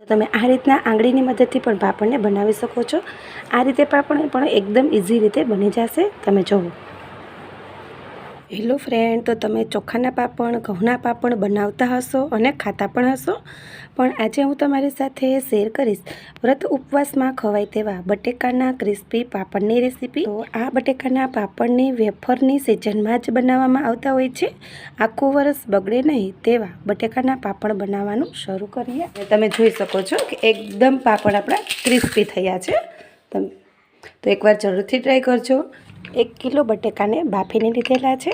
તમે આ રીતના આંગળીની મદદથી પણ પાપડને બનાવી શકો છો। આ રીતે પાપડ પણ એકદમ ઇઝી રીતે બની જશે। તમે જુઓ। હેલો ફ્રેન્ડ, તો તમે ચોખાના પાપડ, ઘઉંના પાપડ બનાવતા હશો અને ખાતા પણ હશો, પણ આજે હું તમારી સાથે શેર કરીશ વ્રત ઉપવાસમાં ખવાય તેવા બટેકાના ક્રિસ્પી પાપડની રેસીપી। તો આ બટેકાના પાપડની વેફરની સિઝનમાં જ બનાવવામાં આવતા હોય છે। આખું વર્ષ બગડે નહીં તેવા બટેકાના પાપડ બનાવવાનું શરૂ કરીએ। તમે જોઈ શકો છો કે એકદમ પાપડ આપણા ક્રિસ્પી થયા છે। તમે તો એકવાર જરૂરથી ટ્રાય કરજો। 1 કિલો બટેકાને બાફીને લીધેલા છે।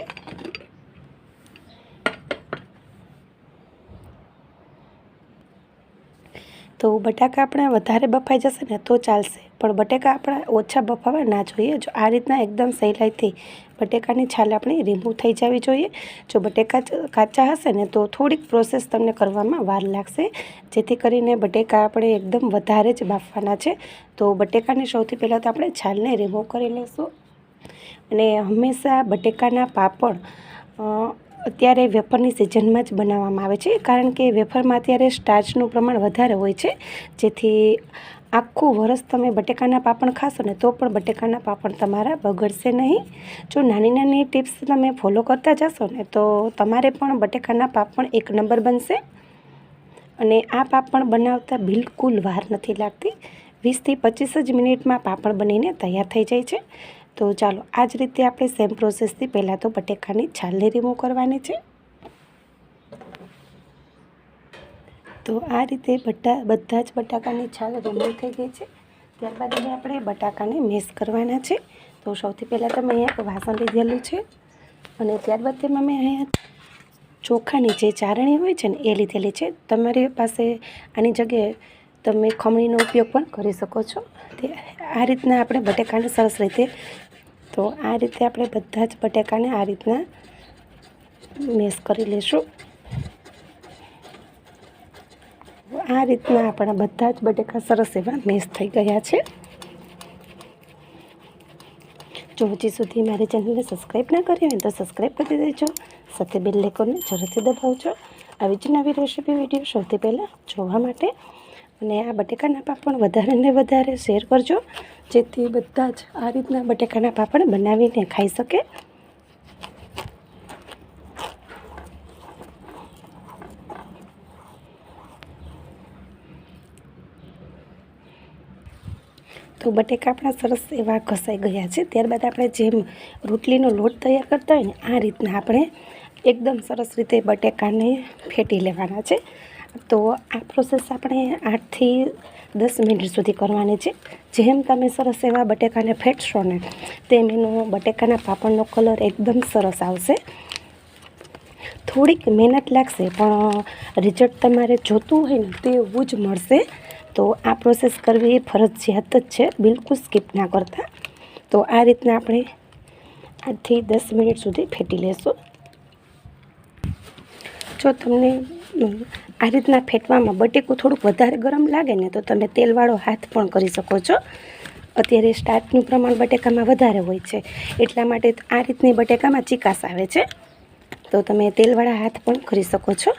તો બટાકા આપણા વધારે બફાઈ જશે ને તો ચાલશે, પણ બટેકા આપણા ઓછા બફાવા ના જોઈએ। જો આ રીતના એકદમ સહેલાઈથી બટેકાની છાલ આપણી રિમૂવ થઈ જવી જોઈએ। જો બટેકા કાચા હશે ને તો થોડીક પ્રોસેસ તમને કરવામાં વાર લાગશે, જેથી કરીને બટેકા આપણે એકદમ વધારે જ બાફવાના છે। તો બટેકાને સૌથી પહેલાં તો આપણે છાલને રિમૂવ કરી લઈશું। અને હંમેશા બટેકાના પાપડ અત્યારે વેફરની સિઝનમાં જ બનાવવામાં આવે છે, કારણ કે વેફરમાં અત્યારે સ્ટાર્ચનું પ્રમાણ વધારે હોય છે, જેથી આખું વરસ તમે બટેકાના પાપડ ખાશો ને તો પણ બટેકાના પાપડ તમારા બગડશે નહીં। જો નાની નાની ટિપ્સ તમે ફોલો કરતા જશો ને તો તમારે પણ બટેકાના પાપડ એક નંબર બનશે। અને આ પાપડ બનાવતા બિલકુલ વાર નથી લાગતી। 20થી 25 જ મિનિટમાં પાપડ બનીને તૈયાર થઈ જાય છે। તો ચાલો આ જ રીતે આપણે સેમ પ્રોસેસથી પહેલાં તો બટેકાની છાલને રિમૂવ કરવાની છે। તો આ રીતે બધા જ બટાકાની છાલ રિમૂવ થઈ ગઈ છે। ત્યારબાદ હવે આપણે બટાકાને મેશ કરવાના છે। તો સૌથી પહેલાં તો મેં અહીંયા વાસણ લીધેલું છે, અને ત્યારબાદ તેમાં મેં અહીંયા ચોખાની જે ચારણી હોય છે ને એ લીધેલી છે। તમારી પાસે આની જગ્યાએ તમે ખમણીનો ઉપયોગ પણ કરી શકો છો। તે આ રીતના આપણે બટેકાને સરસ રીતે, તો આ રીતે આપણે બધા જ બટેકાને આ રીતના મેશ કરી લઈશું। આ રીતના આપણા બધા જ બટેકા સરસ એવા મેશ થઈ ગયા છે। જો હજી સુધી મારી ચેનલને સબસ્ક્રાઈબ ના કરી હોય તો સબસ્ક્રાઈબ કરી દેજો, સાથે બેલ આઇકોનને જરૂરથી દબાવજો આવી જ નવી રેસીપી વિડીયો સૌથી પહેલાં જોવા માટે। અને આ બટેકાના પાપડ વધારે ને વધારે શેર કરજો, જેથી બધા જ આ રીતના બટેકાના પાપડ બનાવીને ખાઈ શકે। તો બટેકા આપણા સરસ એવા ઘસાઈ ગયા છે। ત્યારબાદ આપણે જેમ રોટલીનો લોટ તૈયાર કરતા હોય ને આ રીતના આપણે એકદમ સરસ રીતે બટેકાને ફેટી લેવાના છે। તો આ પ્રોસેસ આપણે 8થી 10 મિનિટ સુધી કરવાની છે। જેમ તમે સરસ એવા બટેકાને ફેટશો ને તેમ એનો બટેકાના પાપડનો કલર એકદમ સરસ આવશે। થોડીક મહેનત લાગશે, પણ રિઝલ્ટ તમારે જોતું હોય ને તેવું જ મળશે। તો આ પ્રોસેસ કરવી એ ફરજિયાત જ છે, બિલકુલ સ્કીપ ના કરતા। તો આ રીતના આપણે 8થી 10 મિનિટ સુધી ફેટી લેશું। જો તમને આ રીતના ફેટવામાં બટેકું થોડુંક વધારે ગરમ લાગે ને તો તમે તેલવાળો હાથ પણ કરી શકો છો। અત્યારે સ્ટાર્ચનું પ્રમાણ બટેકામાં વધારે હોય છે, એટલા માટે આ રીતની બટેકામાં ચીકાશ આવે છે। તો તમે તેલવાળા હાથ પણ કરી શકો છો।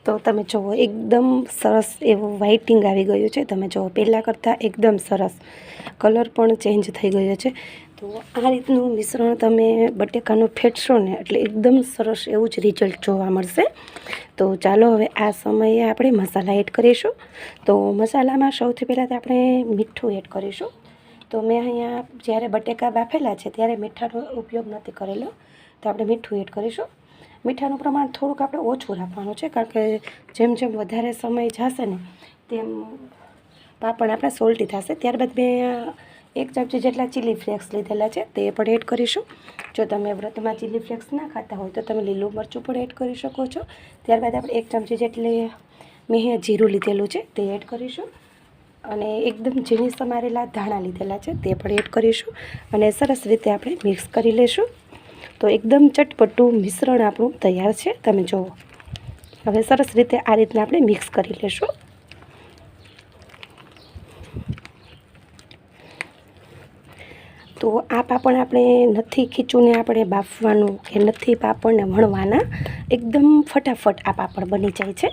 તો તમે જુઓ એકદમ સરસ એવું વ્હાઇટિંગ આવી ગયું છે। તમે જુઓ પહેલાં કરતાં એકદમ સરસ કલર પણ ચેન્જ થઈ ગયો છે। તો આ રીતનું મિશ્રણ તમે બટેકાનું ફેટશો ને એટલે એકદમ સરસ એવું જ રિઝલ્ટ જોવા મળશે। તો ચાલો હવે આ સમયે આપણે મસાલા એડ કરીશું। તો મસાલામાં સૌથી પહેલાં તો આપણે મીઠું એડ કરીશું। તો મેં અહીંયા જ્યારે બટેકા બાફેલા છે ત્યારે મીઠાનો ઉપયોગ નથી કરેલો, તો આપણે મીઠું એડ કરીશું। મીઠાનું પ્રમાણ થોડુંક આપણે ઓછું રાખવાનું છે, કારણ કે જેમ જેમ વધારે સમય જશે ને તેમ પાપડ આપણા સોલ્ટી થશે। ત્યારબાદ મેં 1 ચમચી જેટલા ચીલી ફ્લેક્સ લીધેલા છે, તે પણ એડ કરીશું। જો તમે વ્રતમાં ચીલી ફ્લેક્સ ના ખાતા હોય તો તમે લીલું મરચું પણ એડ કરી શકો છો। ત્યારબાદ આપણે 1 ચમચી જેટલી મેં જીરું લીધેલું છે તે એડ કરીશું, અને એકદમ ઝીણી સમારેલા ધાણા લીધેલા છે તે પણ એડ કરીશું, અને સરસ રીતે આપણે મિક્સ કરી લઈશું। તો એકદમ ચટપટું મિશ્રણ આપણું તૈયાર છે। તમે જુઓ હવે સરસ રીતે આ રીતના આપણે મિક્સ કરી લઈશું। તો આ પાપડ આપણે નથી ખીચુને આપણે બાફવાનું કે નથી પાપડને વણવાના, એકદમ ફટાફટ આ પાપડ બની જાય છે.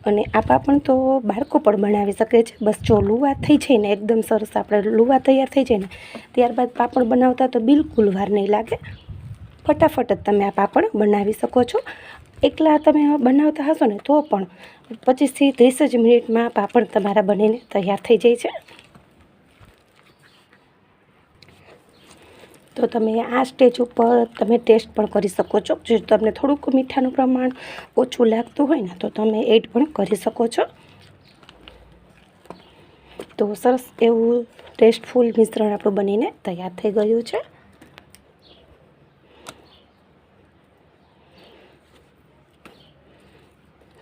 અને આ પાપડ તો બાળકો પણ બનાવી શકે છે. બસ જો લુવા થઈ જાય ને, એકદમ સરસ આપણે લુવા તૈયાર થઈ જાય ને, ત્યારબાદ પાપડ બનાવતા તો બિલકુલ વાર નહીં લાગે. ફટાફટ જ તમે આ પાપડ બનાવી શકો છો. એકલા તમે બનાવતા હશો ને તો પણ 25થી 30 જ મિનિટમાં પાપડ તમારા બનીને તૈયાર થઈ જાય છે. તો તમે આ સ્ટેજ ઉપર તમે ટેસ્ટ પણ કરી શકો છો. જો તમને થોડુંક મીઠાનું પ્રમાણ ઓછું લાગતું હોય ને તો તમે એડ પણ કરી શકો છો. તો સરસ એવું ટેસ્ટફુલ મિશ્રણ આપણું બનીને તૈયાર થઈ ગયું છે.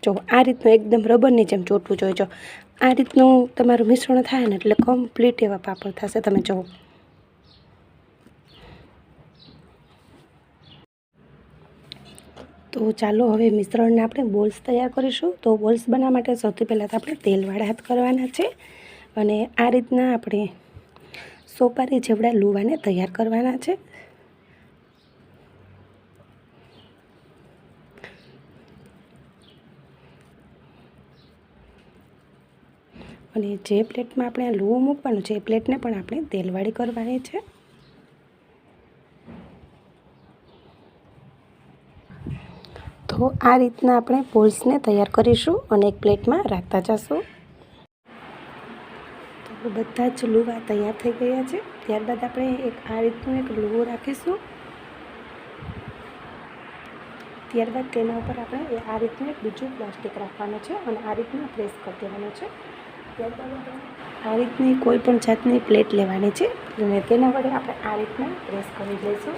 જો આ રીતનું એકદમ રબરની જેમ ચોટવું જોઈએ. જો આ રીતનું તમારું મિશ્રણ થાય ને એટલે કમ્પ્લીટ એવા પાપડ થશે. તમે જુઓ. તો ચાલો હવે મિશ્રણને આપણે બોલ્સ તૈયાર કરીશું. તો બોલ્સ બનાવવા માટે સૌથી પહેલાં તો આપણે તેલવાળા હાથ કરવાના છે. અને આ રીતના આપણે સોપારી જેવડા લુવાને તૈયાર કરવાના છે. અને જે પ્લેટમાં આપણે આ લુવું મૂકવાનું છે એ પ્લેટને પણ આપણે તેલવાળી કરવાની છે. તો આ રીતના આપણે બોલ્સને તૈયાર કરીશું અને એક પ્લેટમાં રાખતા જશું. તો બધા જ લુવા તૈયાર થઈ ગયા છે. ત્યારબાદ આપણે આ રીતનું એક લુવો રાખીશું. ત્યારબાદ તેના ઉપર આપણે આ રીતનું એક બીજું પ્લાસ્ટિક રાખવાનું છે અને આ રીતનું પ્રેસ કરી દેવાનું છે. ત્યારબાદ આપણે આ રીતની કોઈ પણ જાતની પ્લેટ લેવાની છે અને તેના વડે આપણે આ રીતના પ્રેસ કરી લઈશું,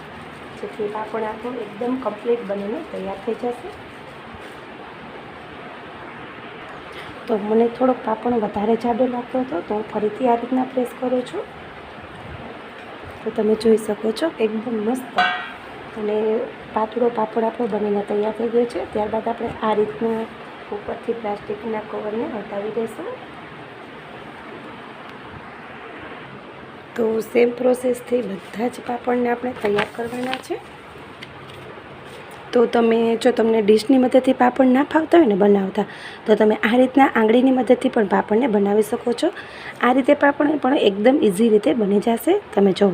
જેથી પાપડ આપણું એકદમ કમ્પ્લીટ બનીને તૈયાર થઈ જશે. તો મને થોડોક પાપડ વધારે જાડો લાગતો હતો તો હું ફરીથી આ રીતના પ્રેસ કરું છું. તો તમે જોઈ શકો છો એકદમ મસ્ત અને પાતળો પાપડ આપણો બનીને તૈયાર થઈ ગયો છે. ત્યારબાદ આપણે આ રીતના ઉપરથી પ્લાસ્ટિકના કવરને હટાવી દઈશું. તો સેમ પ્રોસેસથી બધા જ પાપડને આપણે તૈયાર કરવાના છે. તો જો તમને ડીશની મદદથી પાપડ ના ફાવતા હોય ને બનાવતા, તો તમે આ રીતના આંગળીની મદદથી પણ પાપડને બનાવી શકો છો. આ રીતે પાપડ પણ એકદમ ઇઝી રીતે બની જશે. તમે જુઓ.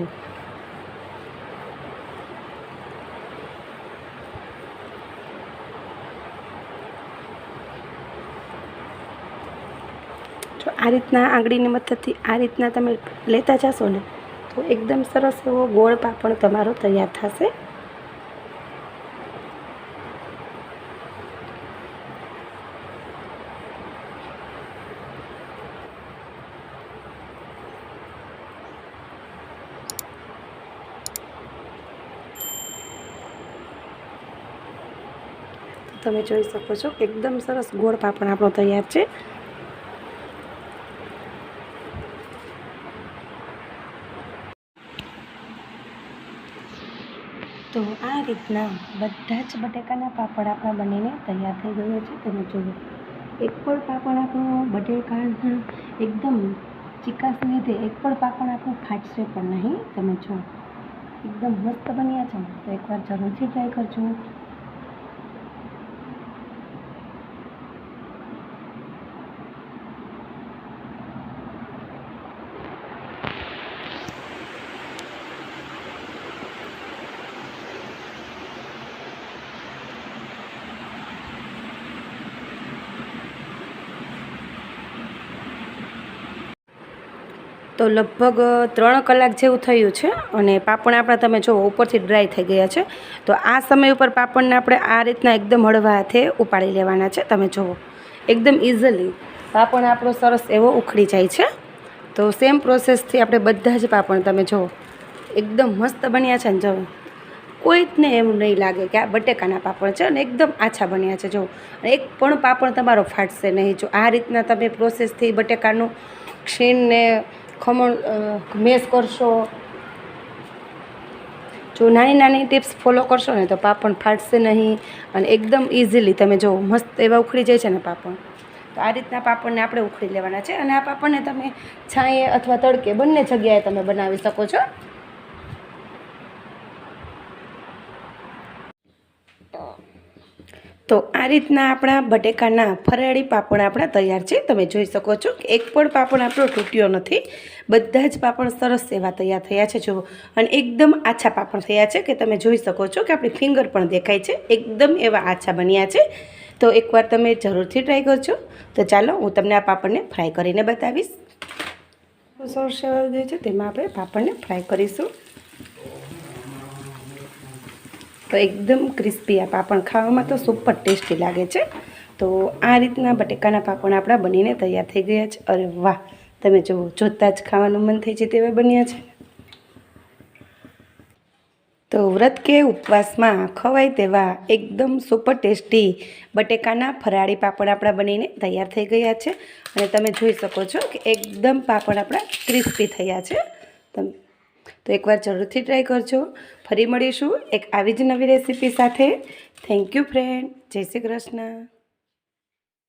જો આ રીતના આંગળીની મદદથી આ રીતના તમે લેતા જશો ને તો એકદમ સરસ એવો ગોળ પાપડ તમારો તૈયાર થશે. તમે જોઈ શકો છો એકદમ સરસ ગોળ પાપડ આપણો તૈયાર છે. તો આ રીતના બધા જ બટેકાના પાપડ આપણા બનીને તૈયાર થઈ ગયો છે. તમે જુઓ, એક પણ પાપડ આપણો બટેકાના એકદમ ચીકાશને લીધે એક પણ પાપડ આપણો ફાટશે પણ નહીં. તમે જુઓ એકદમ મસ્ત બન્યા છે. તો એકવાર જરૂરથી ટ્રાય કરજો. તો લગભગ 3 કલાક જેવું થયું છે અને પાપડ આપણા તમે જુઓ ઉપરથી ડ્રાય થઈ ગયા છે. તો આ સમય ઉપર પાપડને આપણે આ રીતના એકદમ હળવા હાથે ઉપાડી લેવાના છે. તમે જુઓ એકદમ ઇઝીલી પાપડ આપણો સરસ એવો ઉખડી જાય છે. તો સેમ પ્રોસેસથી આપણે બધા જ પાપડ તમે જુઓ એકદમ મસ્ત બન્યા છે ને. જુઓ કોઈને એવું નહીં લાગે કે આ બટેકાના પાપડ છે અને એકદમ આછા બન્યા છે. જુઓ એક પણ પાપડ તમારો ફાટશે નહીં. જો આ રીતના તમે પ્રોસેસથી બટેકાનું છીણને ખમણ મેશ કરશો, જો નાની નાની ટિપ્સ ફોલો કરશો ને તો પાપડ ફાટશે નહીં અને એકદમ ઇઝીલી તમે જુઓ મસ્ત એવા ઉખડી જાય છે ને પાપડ. તો આ રીતના પાપડને આપણે ઉખડી લેવાના છે અને આ પાપડને તમે છાંયે અથવા તડકે બંને જગ્યાએ તમે બનાવી શકો છો. તો આ રીતના આપણા બટેકાના ફરાળી પાપડ આપણા તૈયાર છે. તમે જોઈ શકો છો કે એક પણ પાપડ આપણો તૂટ્યો નથી. બધા જ પાપડ સરસ એવા તૈયાર થયા છે. જુઓ, અને એકદમ આછા પાપડ થયા છે કે તમે જોઈ શકો છો કે આપણી ફિંગર પણ દેખાય છે. એકદમ એવા આછા બન્યા છે. તો એકવાર તમે જરૂરથી ટ્રાય કરજો. તો ચાલો હું તમને આ પાપડને ફ્રાય કરીને બતાવીશ. સરસ દે છે તેમાં આપણે પાપડને ફ્રાય કરીશું. તો એકદમ ક્રિસ્પી આ પાપડ ખાવામાં તો સુપર ટેસ્ટી લાગે છે. તો આ રીતના બટેકાના પાપડ આપણા બનીને તૈયાર થઈ ગયા છે. અરે વાહ, તમે જુઓ, જોતાં જ ખાવાનું મન થઈ જાય તેવા બન્યા છે. તો વ્રત કે ઉપવાસમાં ખવાય તેવા એકદમ સુપર ટેસ્ટી બટેકાના ફરાળી પાપડ આપણા બનીને તૈયાર થઈ ગયા છે. અને તમે જોઈ શકો છો કે એકદમ પાપડ આપણા ક્રિસ્પી થયા છે. તો એકવાર જરૂરથી ટ્રાય કરજો. ફરી મળીશું એક આવી જ નવી રેસીપી સાથે. Thank you friend. જય શ્રી કૃષ્ણ.